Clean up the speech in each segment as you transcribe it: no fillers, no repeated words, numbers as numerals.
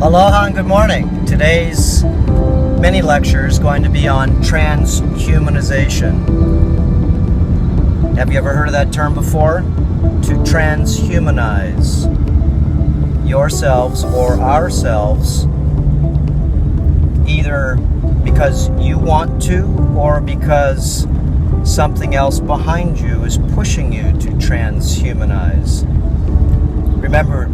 Aloha and good morning. Today's mini lecture is going to be on transhumanization. Have you ever heard of that term before? To transhumanize yourselves or ourselves, either because you want to or because something else behind you is pushing you to transhumanize. Remember,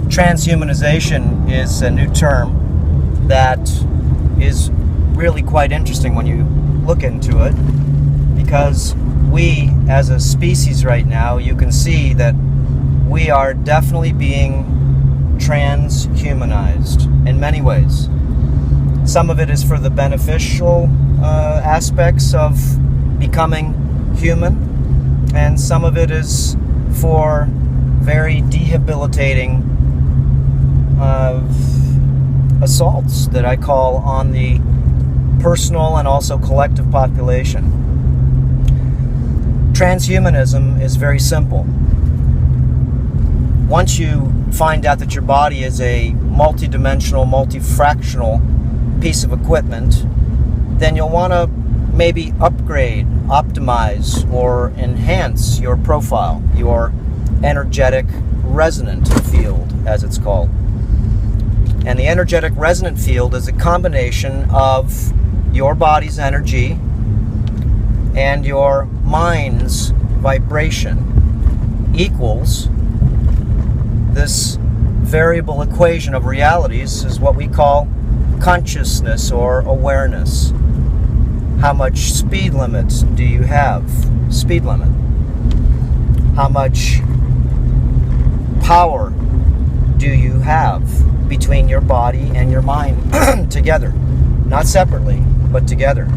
transhumanization is a new term that is really quite interesting when you look into it, because we as a species right now, you can see that we are definitely being transhumanized in many ways. Some of it is for the beneficial aspects of becoming human, and some of it is for very debilitating assaults that I call on the personal and also collective population. Transhumanism is very simple. Once you find out that your body is a multidimensional, multifractional piece of equipment, then you'll want to maybe upgrade, optimize, or enhance your profile, your energetic resonant field, as it's called. And the energetic resonant field is a combination of your body's energy and your mind's vibration equals this variable equation of realities, is what we call consciousness or awareness. How much speed limit do you have? Speed limit. How much power do you have between your body and your mind together? Not separately, but together.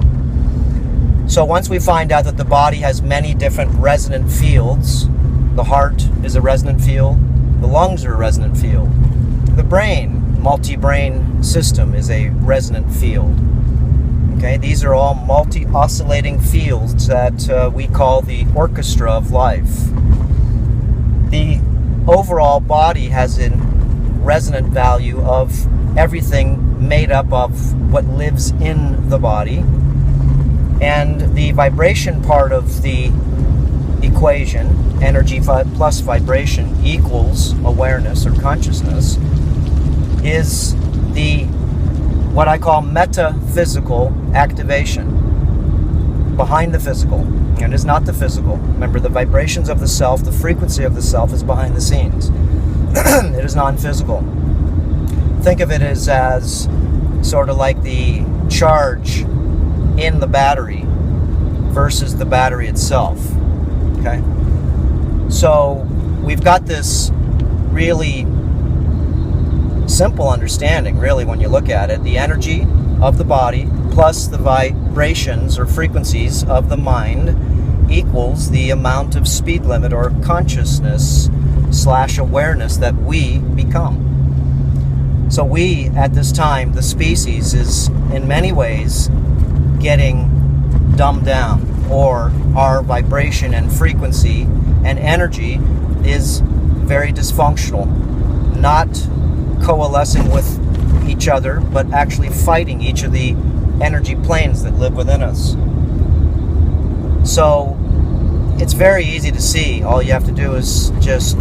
So once we find out that the body has many different resonant fields, the heart is a resonant field, the lungs are a resonant field, the brain, multi-brain system, is a resonant field. Okay, these are all multi-oscillating fields that we call the orchestra of life. The overall body has a resonant value of everything made up of what lives in the body, and the vibration part of the equation, energy plus vibration equals awareness or consciousness, is the what I call metaphysical activation behind the physical. It is not the physical. Remember, the vibrations of the self, the frequency of the self, is behind the scenes. It is non-physical. Think of it as sort of like the charge in the battery versus the battery itself. Okay? So we've got this really simple understanding, really, when you look at it. The energy of the body plus the vibrations or frequencies of the mind equals the amount of speed limit or consciousness / awareness that we become. So we, at this time, the species, is in many ways getting dumbed down, or our vibration and frequency and energy is very dysfunctional, not coalescing with each other, but actually fighting each of the energy planes that live within us. So it's very easy to see. All you have to do is just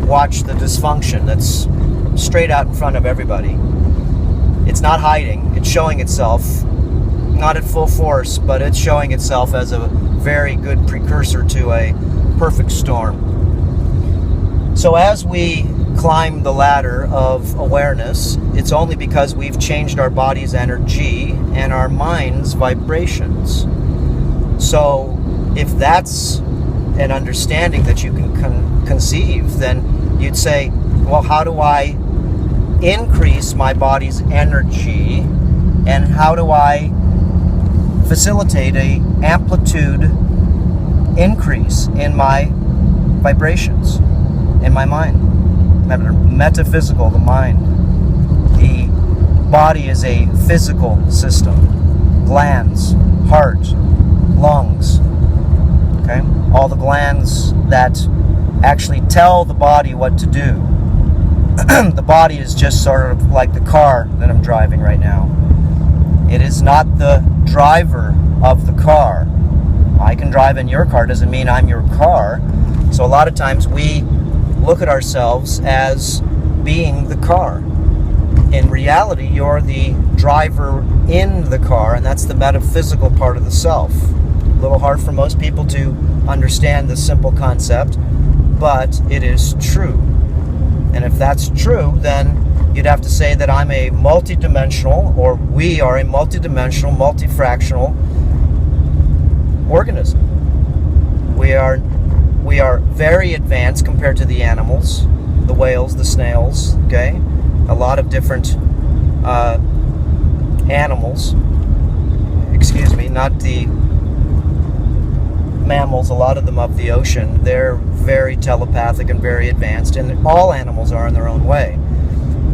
watch the dysfunction that's straight out in front of everybody. It's not hiding. It's showing itself, not at full force, but it's showing itself as a very good precursor to a perfect storm. So as we climb the ladder of awareness, it's only because we've changed our body's energy and our mind's vibrations. So if that's an understanding that you can conceive, then you'd say, well, how do I increase my body's energy, and how do I facilitate a amplitude increase in my vibrations, in my mind? Remember, metaphysical, the mind. The body is a physical system. Glands, heart, lungs. Okay? All the glands that actually tell the body what to do. the body is just sort of like the car that I'm driving right now. It is not the driver of the car. I can drive in your car, doesn't mean I'm your car. So a lot of times we look at ourselves as being the car. In reality, you're the driver in the car, and that's the metaphysical part of the self. A little hard for most people to understand this simple concept, but it is true. And if that's true, then you'd have to say that I'm a multidimensional, or we are a multidimensional, multifractional organism. We are very advanced compared to the animals, the whales, the snails, okay? A lot of different animals, excuse me, not the mammals, a lot of them of the ocean, they're very telepathic and very advanced, and all animals are in their own way.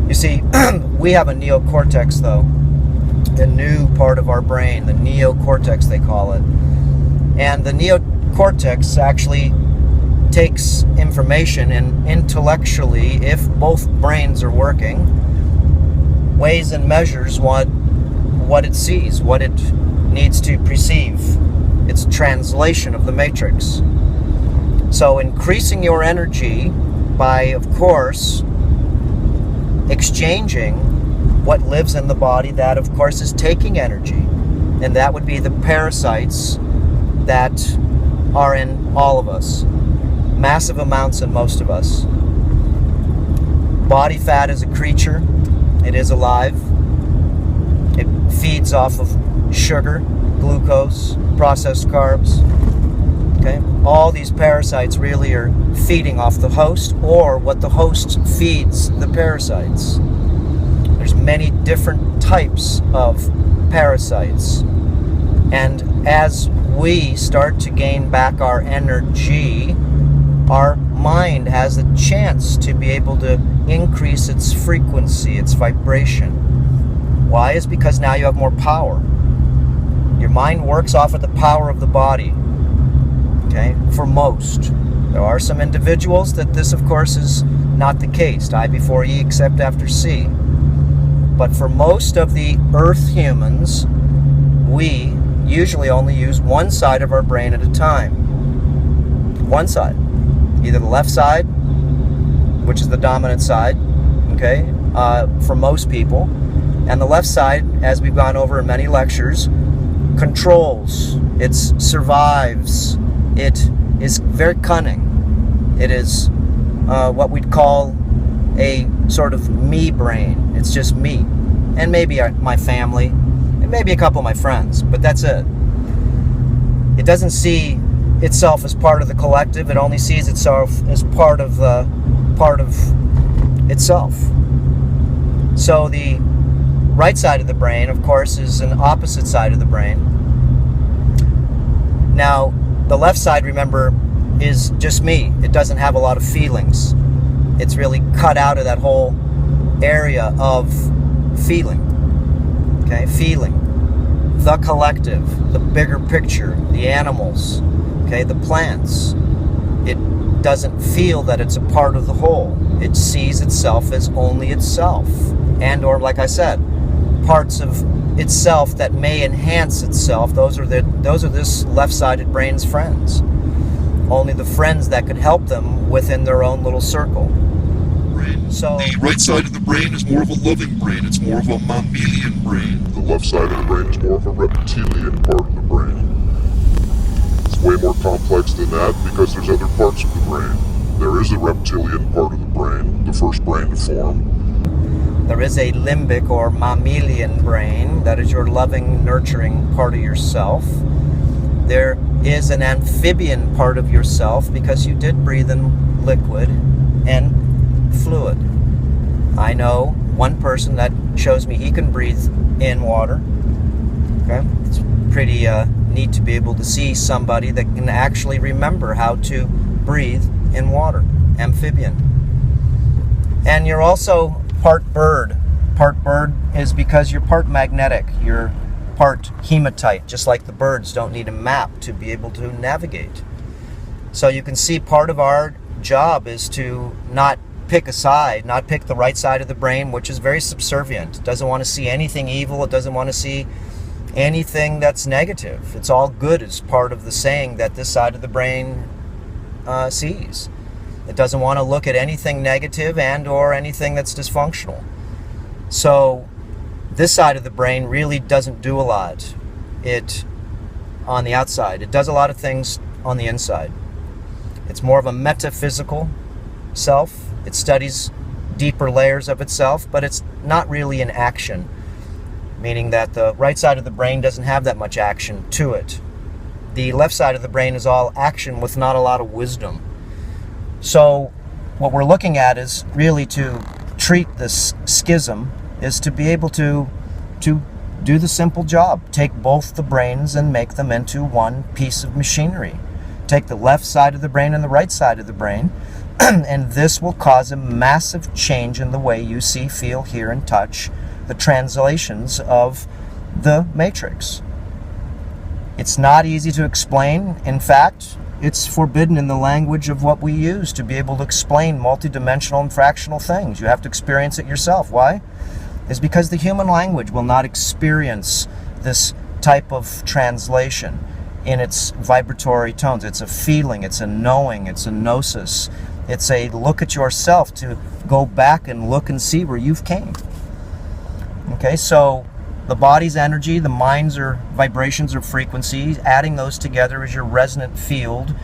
You see, we have a neocortex, though, a new part of our brain, the neocortex they call it. And the neocortex actually takes information and intellectually, if both brains are working, weighs and measures what it sees, what it needs to perceive. It's translation of the matrix. So increasing your energy by, of course, exchanging what lives in the body, that of course is taking energy. And that would be the parasites that are in all of us. Massive amounts in most of us. Body fat is a creature. It is alive. It feeds off of sugar, glucose, processed carbs. Okay? All these parasites really are feeding off the host, or what the host feeds the parasites. There's many different types of parasites. And as we start to gain back our energy, our mind has a chance to be able to increase its frequency, its vibration. Why? Is because now you have more power. Your mind works off of the power of the body. Okay? For most. There are some individuals that this, of course, is not the case. I before E except after C. But for most of the Earth humans, we usually only use one side of our brain at a time. One side. Either the left side, which is the dominant side, okay, for most people, and the left side, as we've gone over in many lectures, controls, it survives, it is very cunning. It is what we'd call a sort of me brain. It's just me, and maybe my family, and maybe a couple of my friends, but that's it. It doesn't see itself as part of the collective. It only sees itself as part of itself. So the right side of the brain, of course, is an opposite side of the brain. Now, the left side, remember, is just me. It doesn't have a lot of feelings. It's really cut out of that whole area of feeling. Okay, feeling. The collective, the bigger picture, the animals, okay, the plants. It doesn't feel that it's a part of the whole. It sees itself as only itself. And, or like I said, parts of itself that may enhance itself. Those are this left-sided brain's friends. Only the friends that could help them within their own little circle. So the right side of the brain is more of a loving brain. It's more of a mammalian brain. The left side of the brain is more of a reptilian part of the brain. It's way more complex than that because there's other parts of the brain. There is a reptilian part of the brain, the first brain to form. There is a limbic or mammalian brain, that is your loving, nurturing part of yourself. There is an amphibian part of yourself because you did breathe in liquid and fluid. I know one person that shows me he can breathe in water. Okay, it's pretty neat to be able to see somebody that can actually remember how to breathe in water. Amphibian. And you're also part bird. Part bird is because you're part magnetic. You're part hematite, just like the birds don't need a map to be able to navigate. So you can see part of our job is to not pick a side, not pick the right side of the brain, which is very subservient. It doesn't want to see anything evil. It doesn't want to see anything that's negative. It's all good as part of the saying that this side of the brain sees. It doesn't want to look at anything negative and or anything that's dysfunctional. So this side of the brain really doesn't do a lot on the outside. It does a lot of things on the inside. It's more of a metaphysical self. It studies deeper layers of itself, but it's not really in action, meaning that the right side of the brain doesn't have that much action to it. The left side of the brain is all action with not a lot of wisdom. So what we're looking at is really to treat this schism, is to be able to do the simple job. Take both the brains and make them into one piece of machinery. Take the left side of the brain and the right side of the brain, and this will cause a massive change in the way you see, feel, hear, and touch the translations of the matrix. It's not easy to explain. In fact, it's forbidden in the language of what we use to be able to explain multidimensional and fractional things. You have to experience it yourself. Why? It's because the human language will not experience this type of translation in its vibratory tones. It's a feeling, it's a knowing, it's a gnosis. It's a look at yourself, to go back and look and see where you've came. Okay, so the body's energy, the mind's are vibrations or frequencies, adding those together is your resonant field.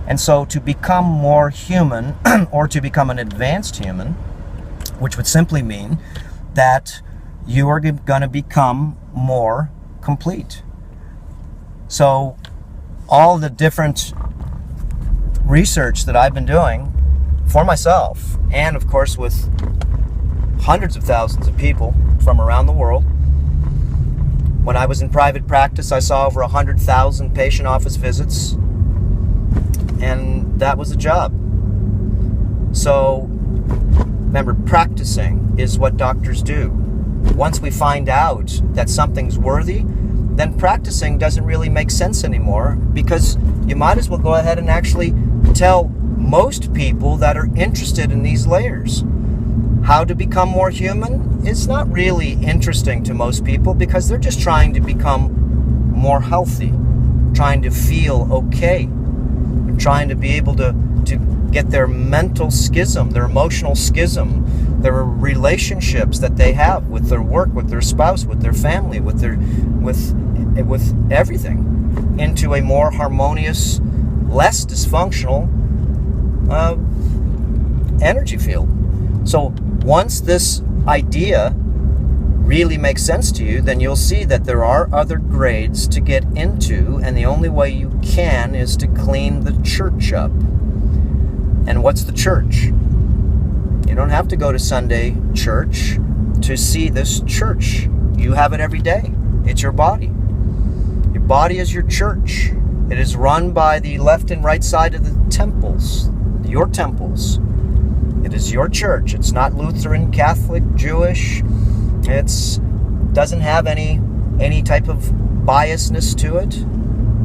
And so to become more human, or to become an advanced human, which would simply mean that you are going to become more complete. So all the different research that I've been doing for myself, and of course with hundreds of thousands of people from around the world. When I was in private practice, I saw over 100,000 patient office visits, and that was a job. So remember, practicing is what doctors do. Once we find out that something's worthy, then practicing doesn't really make sense anymore, because you might as well go ahead and actually tell most people that are interested in these layers how to become more human. Is not really interesting to most people, because they're just trying to become more healthy, trying to feel okay, trying to be able to get their mental schism, their emotional schism, their relationships that they have with their work, with their spouse, with their family, with everything, into a more harmonious, less dysfunctional energy field. So once this idea really makes sense to you, then you'll see that there are other grades to get into, and the only way you can is to clean the church up. And what's the church? You don't have to go to Sunday church to see this church. You have it every day. It's your body. Your body is your church. It is run by the left and right side of the temples, your temples. It is your church. It's not Lutheran, Catholic, Jewish. It doesn't have any type of biasness to it.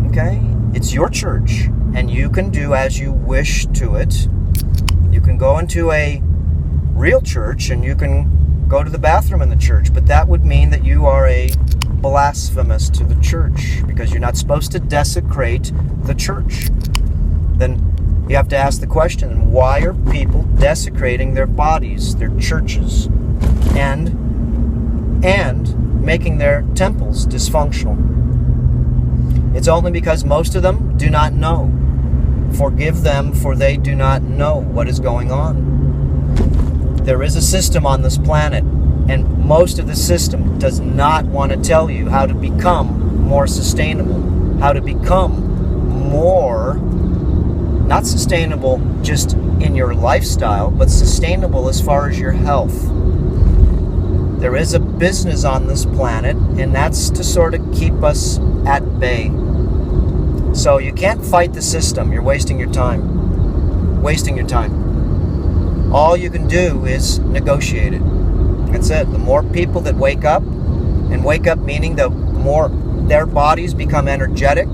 Okay? It's your church, and you can do as you wish to it. You can go into a real church, and you can go to the bathroom in the church, but that would mean that you are a blasphemous to the church, because you're not supposed to desecrate the church. Then you have to ask the question, why are people desecrating their bodies, their churches, and making their temples dysfunctional? It's only because most of them do not know. Forgive them, for they do not know what is going on. There is a system on this planet, and most of the system does not want to tell you how to become more sustainable, how to become more, not sustainable just in your lifestyle, but sustainable as far as your health. There is a business on this planet, and that's to sort of keep us at bay. So you can't fight the system. You're wasting your time. Wasting your time. All you can do is negotiate it. That's it. The more people that wake up, and wake up meaning the more their bodies become energetic,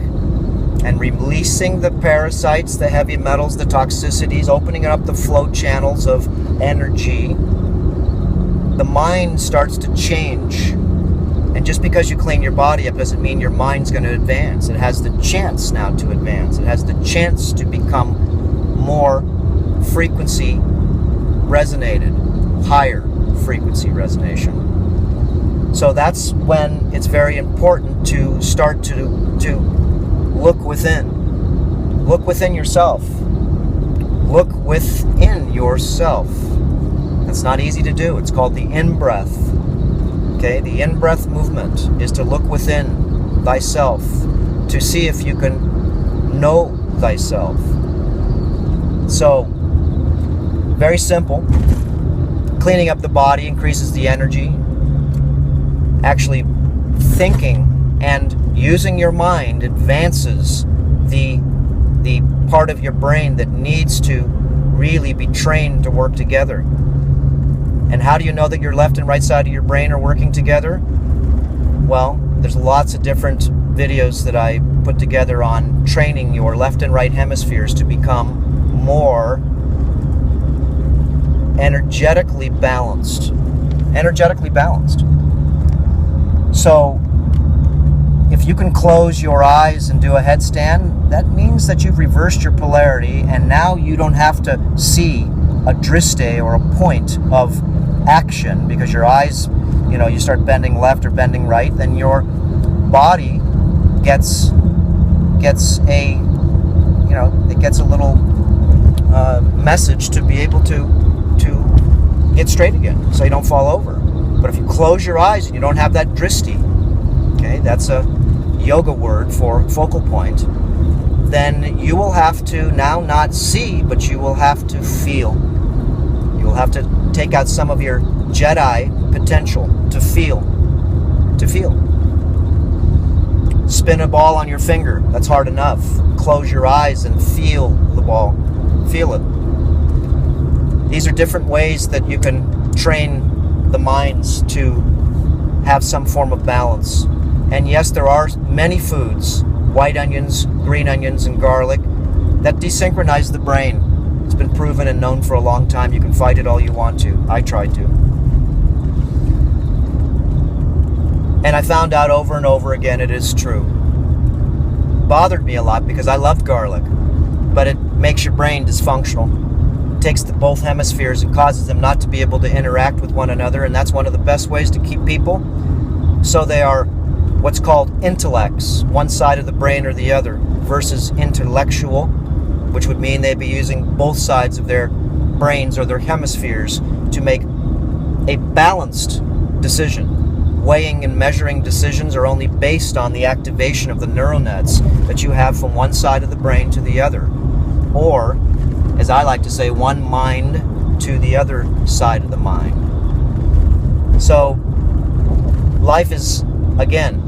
and releasing the parasites, the heavy metals, the toxicities, opening up the flow channels of energy, the mind starts to change. And just because you clean your body up doesn't mean your mind's going to advance. It has the chance now to advance. It has the chance to become more frequency resonated, higher frequency resonation. So that's when it's very important to start to look within. Look within yourself. Look within yourself. That's not easy to do. It's called the in-breath. Okay, the in-breath movement is to look within thyself, to see if you can know thyself. So, very simple. Cleaning up the body increases the energy. Actually, thinking and using your mind advances the part of your brain that needs to really be trained to work together. And how do you know that your left and right side of your brain are working together? Well, there's lots of different videos that I put together on training your left and right hemispheres to become more energetically balanced. Energetically balanced. So, if you can close your eyes and do a headstand, that means that you've reversed your polarity, and now you don't have to see a driste or a point of action because your eyes, you start bending left or bending right, then your body gets a, it gets a little message to be able to get straight again, so you don't fall over. But if you close your eyes and you don't have that driste, okay, that's a yoga word for focal point, then you will have to now not see, but you will have to feel. You will have to take out some of your Jedi potential to feel. To feel. Spin a ball on your finger. That's hard enough. Close your eyes and feel the ball. Feel it. These are different ways that you can train the minds to have some form of balance. And yes, there are many foods, white onions, green onions, and garlic, that desynchronize the brain. It's been proven and known for a long time. You can fight it all you want to. I tried to. And I found out over and over again it is true. Bothered me a lot because I loved garlic, but it makes your brain dysfunctional. It takes both hemispheres and causes them not to be able to interact with one another, and that's one of the best ways to keep people so they are what's called intellects, one side of the brain or the other, versus intellectual, which would mean they'd be using both sides of their brains or their hemispheres to make a balanced decision. Weighing and measuring decisions are only based on the activation of the neural nets that you have from one side of the brain to the other. Or, as I like to say, one mind to the other side of the mind. So, life is, again,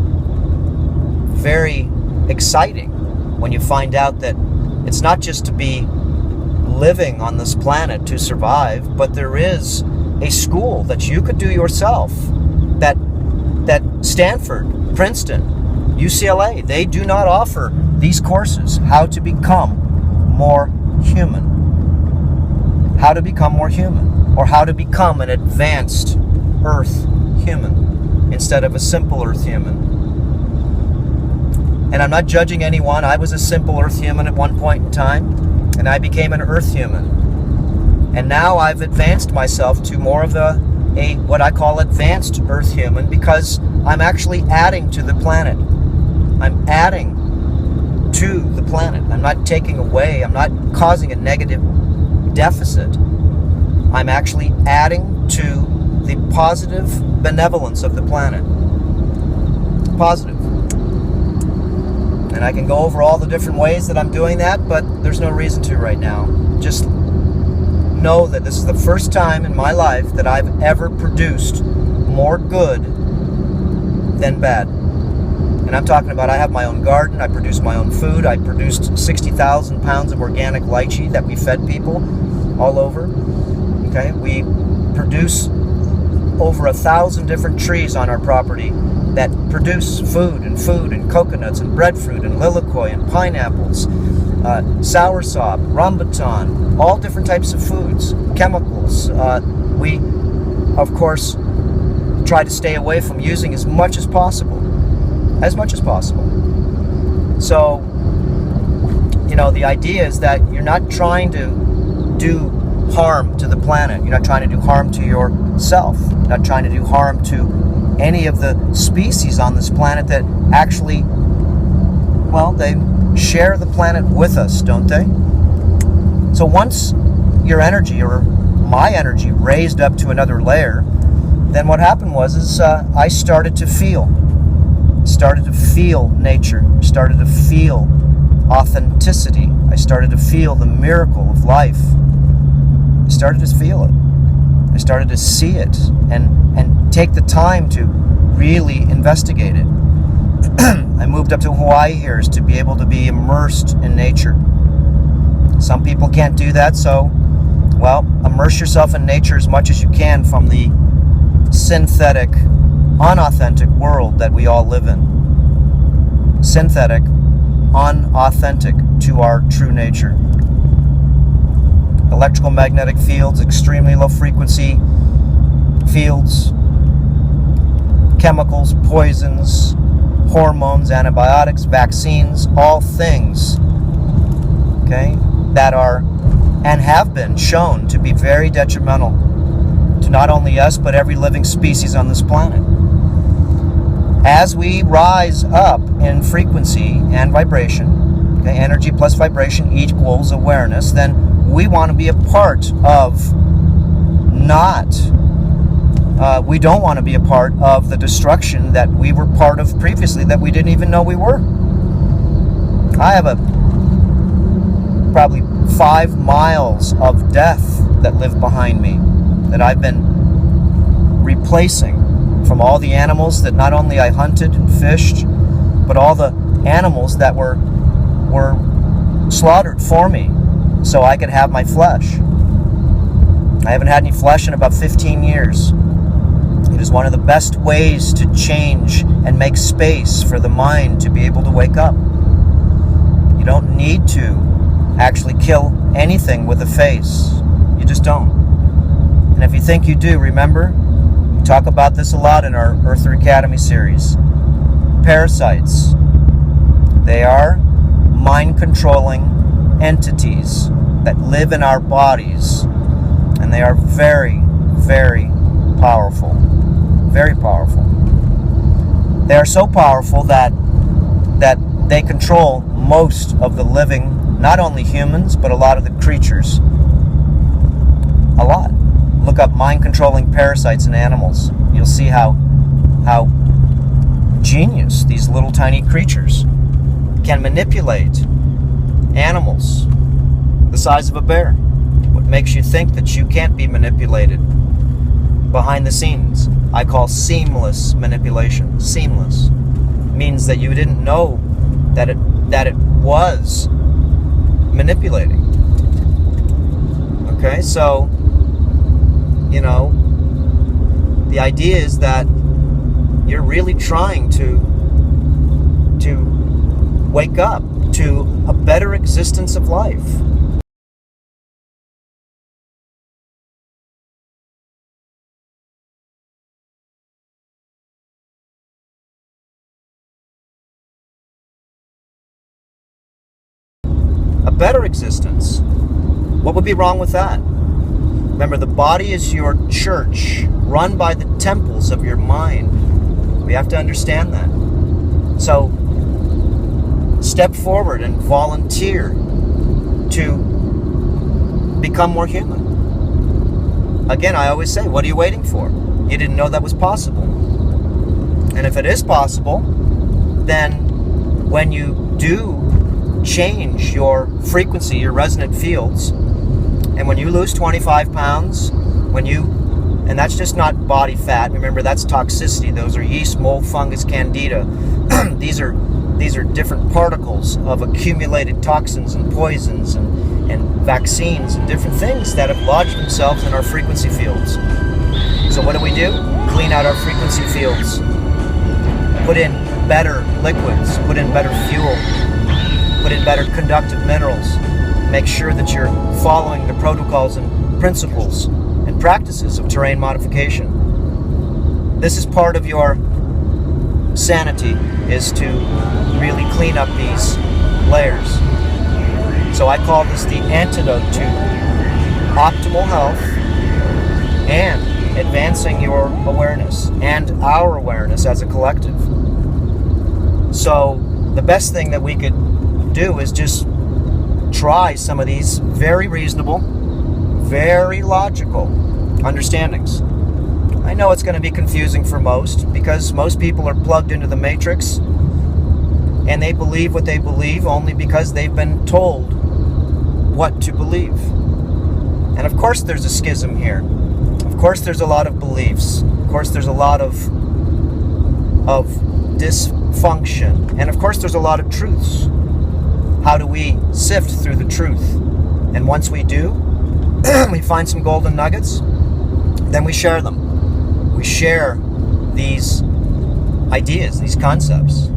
very exciting when you find out that it's not just to be living on this planet to survive, but there is a school that you could do yourself, that Stanford, Princeton, UCLA, they do not offer these courses. How to become more human. How to become more human. Or how to become an advanced Earth human instead of a simple Earth human. And I'm not judging anyone. I was a simple Earth human at one point in time, and I became an Earth human. And now I've advanced myself to more of a what I call advanced Earth human, because I'm actually adding to the planet. I'm adding to the planet. I'm not taking away. I'm not causing a negative deficit. I'm actually adding to the positive benevolence of the planet. Positive. And I can go over all the different ways that I'm doing that, but there's no reason to right now. Just know that this is the first time in my life that I've ever produced more good than bad. And I'm talking about, I have my own garden, I produce my own food, I produced 60,000 pounds of organic lychee that we fed people all over. Okay, we produce over 1,000 different trees on our property that produce food and coconuts and breadfruit and lilikoi and pineapples, soursop, rambutan, all different types of foods, chemicals. We, of course, try to stay away from using as much as possible. So, the idea is that you're not trying to do harm to the planet. You're not trying to do harm to yourself. You're not trying to do harm to any of the species on this planet that actually, they share the planet with us, don't they? So once your energy, or my energy, raised up to another layer, then what happened was I started to feel nature, started to feel authenticity. I started to feel the miracle of life. I started to feel it. I started to see it and take the time to really investigate it. I moved up to Hawaii here to be able to be immersed in nature. Some people can't do that, so, immerse yourself in nature as much as you can from the synthetic, unauthentic world that we all live in. Synthetic, unauthentic to our true nature. Electrical magnetic fields, extremely low frequency fields, chemicals, poisons, hormones, antibiotics, vaccines, all things, that are and have been shown to be very detrimental to not only us, but every living species on this planet. As we rise up in frequency and vibration, energy plus vibration equals awareness, then we want to be a part of we don't want to be a part of the destruction that we were part of previously that we didn't even know we were. I have probably 5 miles of death that live behind me that I've been replacing from all the animals that not only I hunted and fished, but all the animals that were slaughtered for me so I could have my flesh. I haven't had any flesh in about 15 years. It is one of the best ways to change and make space for the mind to be able to wake up. You don't need to actually kill anything with a face. You just don't. And if you think you do, remember, we talk about this a lot in our Earther Academy series. Parasites. They are mind-controlling entities that live in our bodies. And they are very, very powerful. Very powerful. They are so powerful that they control most of the living, not only humans, but a lot of the creatures. A lot. Look up mind-controlling parasites in animals. You'll see how genius these little tiny creatures can manipulate animals the size of a bear. What makes you think that you can't be manipulated behind the scenes? I call seamless manipulation. Seamless means that you didn't know that it was manipulating. Okay, so the idea is that you're really trying to wake up to a better existence of life. A better existence. What would be wrong with that? Remember, the body is your church, run by the temples of your mind. We have to understand that. So, step forward and volunteer to become more human. Again, I always say, what are you waiting for? You didn't know that was possible. And if it is possible, then when you do change your frequency, your resonant fields, and when you lose 25 pounds, and that's just not body fat, remember that's toxicity, those are yeast, mold, fungus, candida. These are different particles of accumulated toxins and poisons and vaccines and different things that have lodged themselves in our frequency fields. So what do? Clean out our frequency fields. put in better liquids, put in better fuel, put in better conductive minerals. Make sure that you're following the protocols and principles and practices of terrain modification. This is part of your sanity, is to really clean up these layers. So I call this the antidote to optimal health and advancing your awareness and our awareness as a collective. So the best thing that we could do is just try some of these very reasonable, very logical understandings. I know it's going to be confusing for most, because most people are plugged into the matrix and they believe what they believe only because they've been told what to believe. And of course there's a schism here. Of course there's a lot of beliefs. Of course there's a lot of dysfunction. And of course there's a lot of truths. How do we sift through the truth? And once we do, we find some golden nuggets, then we share them. We share these ideas, these concepts.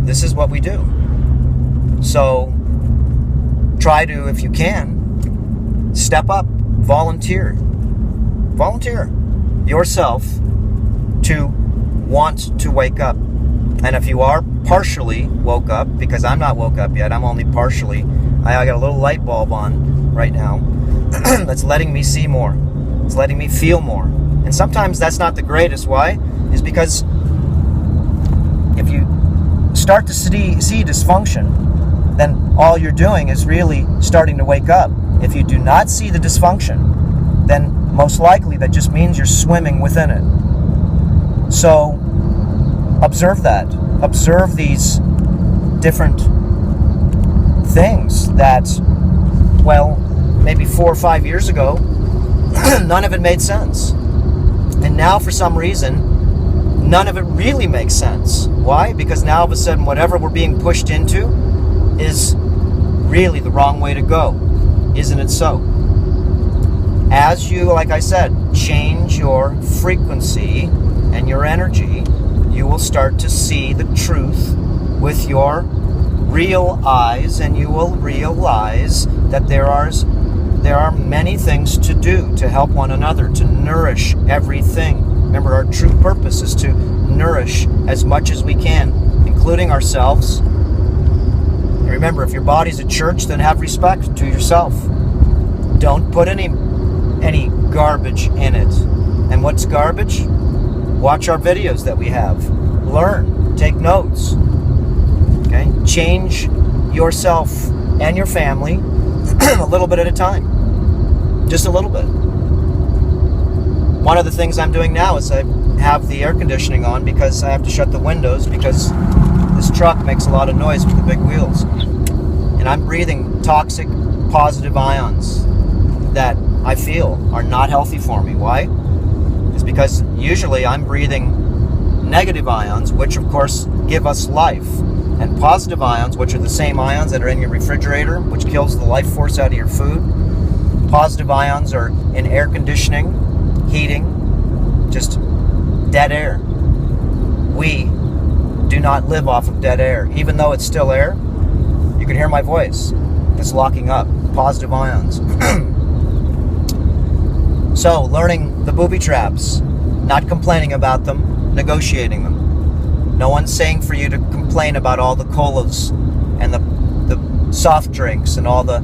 This is what we do. So try to, if you can, step up, volunteer yourself to want to wake up. And if you are partially woke up, because I'm not woke up yet, I'm only partially, I got a little light bulb on right now that's letting me see more. It's letting me feel more. And sometimes that's not the greatest. Why? Is because if you start to see dysfunction, then all you're doing is really starting to wake up. If you do not see the dysfunction, then most likely that just means you're swimming within it. So observe that. Observe these different things that, well, maybe 4 or 5 years ago, none of it made sense. And now, for some reason, none of it really makes sense. Why? Because now, all of a sudden, whatever we're being pushed into is really the wrong way to go. Isn't it so? As you, like I said, change your frequency and your energy, you will start to see the truth with your real eyes, and you will realize that there are many things to do to help one another, to nourish everything. Remember, our true purpose is to nourish as much as we can, including ourselves. And remember, if your body's a church, then have respect to yourself. Don't put any garbage in it. And what's garbage? Watch our videos that we have. Learn. Take notes. Okay? Change yourself and your family a little bit at a time. Just a little bit. One of the things I'm doing now is I have the air conditioning on because I have to shut the windows because this truck makes a lot of noise with the big wheels. And I'm breathing toxic positive ions that I feel are not healthy for me. Why? It's because usually I'm breathing negative ions, which of course give us life, and positive ions, which are the same ions that are in your refrigerator, which kills the life force out of your food. Positive ions are in air conditioning, heating, just dead air. We do not live off of dead air. Even though it's still air, you can hear my voice. It's locking up. Positive ions. So, learning the booby traps, not complaining about them, negotiating them. No one's saying for you to complain about all the colas and the soft drinks and all the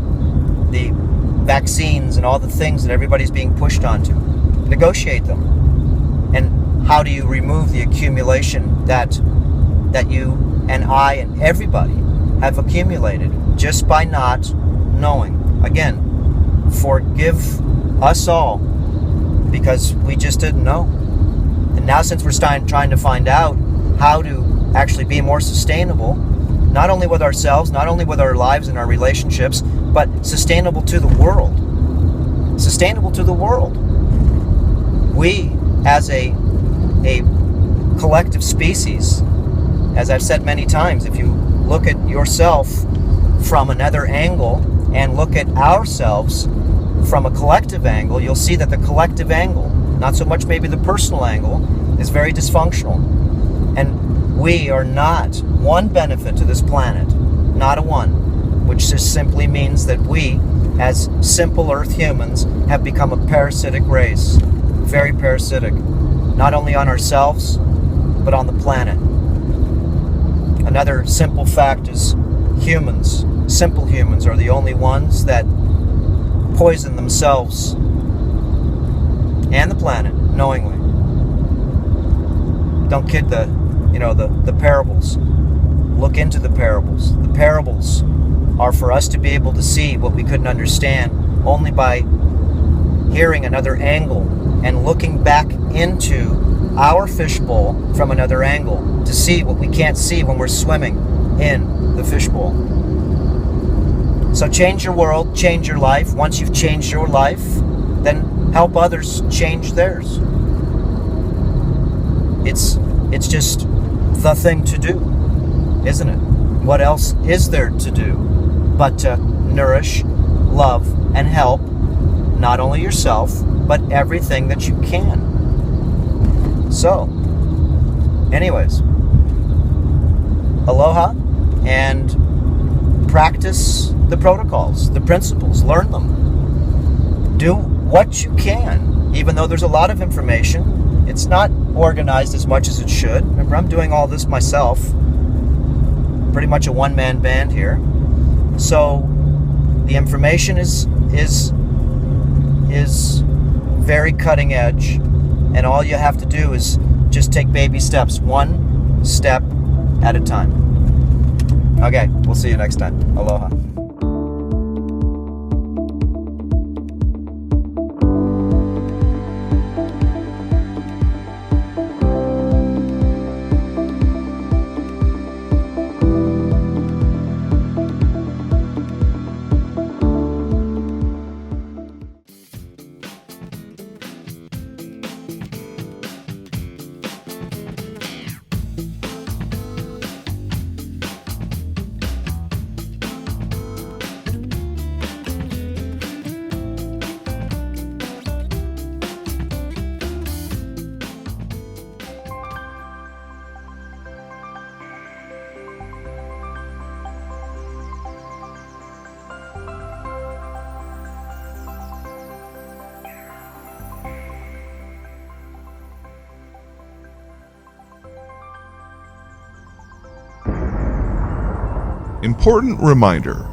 vaccines and all the things that everybody's being pushed onto. Negotiate them. And how do you remove the accumulation that you and I and everybody have accumulated just by not knowing? Again, forgive us all because we just didn't know. And now, since we're trying to find out how to actually be more sustainable, not only with ourselves, not only with our lives and our relationships, but sustainable to the world. Sustainable to the world. We, as a collective species, as I've said many times, if you look at yourself from another angle and look at ourselves from a collective angle, you'll see that the collective angle, not so much maybe the personal angle, is very dysfunctional. And We are not one benefit to this planet, not a one, which just simply means that we, as simple Earth humans, have become a parasitic race, very parasitic, not only on ourselves, but on the planet. Another simple fact is humans, simple humans, are the only ones that poison themselves and the planet knowingly. Don't kid the parables. Look into the parables. The parables are for us to be able to see what we couldn't understand only by hearing another angle and looking back into our fishbowl from another angle to see what we can't see when we're swimming in the fishbowl. So change your world, change your life. Once you've changed your life, then help others change theirs. It's just the thing to do, isn't it? What else is there to do but to nourish, love, and help not only yourself, but everything that you can. So, anyways, aloha, and practice the protocols, the principles, learn them. Do what you can, even though there's a lot of information. It's not organized as much as it should. Remember, I'm doing all this myself. Pretty much a one-man band here. So the information is very cutting edge, and all you have to do is just take baby steps, one step at a time. Okay, we'll see you next time. Aloha. Important reminder: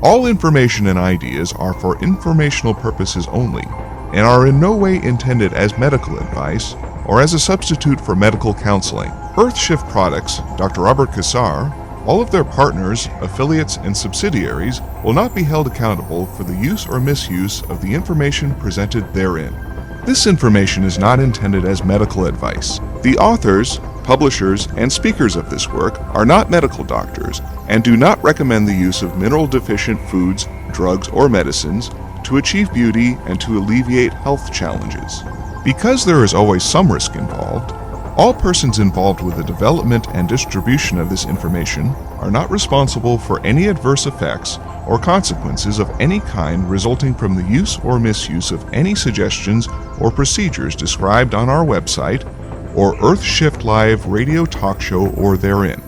all information and ideas are for informational purposes only and are in no way intended as medical advice or as a substitute for medical counseling. Earthshift Products, Dr. Robert Cassar, all of their partners, affiliates, and subsidiaries will not be held accountable for the use or misuse of the information presented therein. This information is not intended as medical advice. The authors, publishers, and speakers of this work are not medical doctors and do not recommend the use of mineral-deficient foods, drugs, or medicines to achieve beauty and to alleviate health challenges. Because there is always some risk involved, all persons involved with the development and distribution of this information are not responsible for any adverse effects or consequences of any kind resulting from the use or misuse of any suggestions or procedures described on our website or Earthshift Live radio talk show or therein.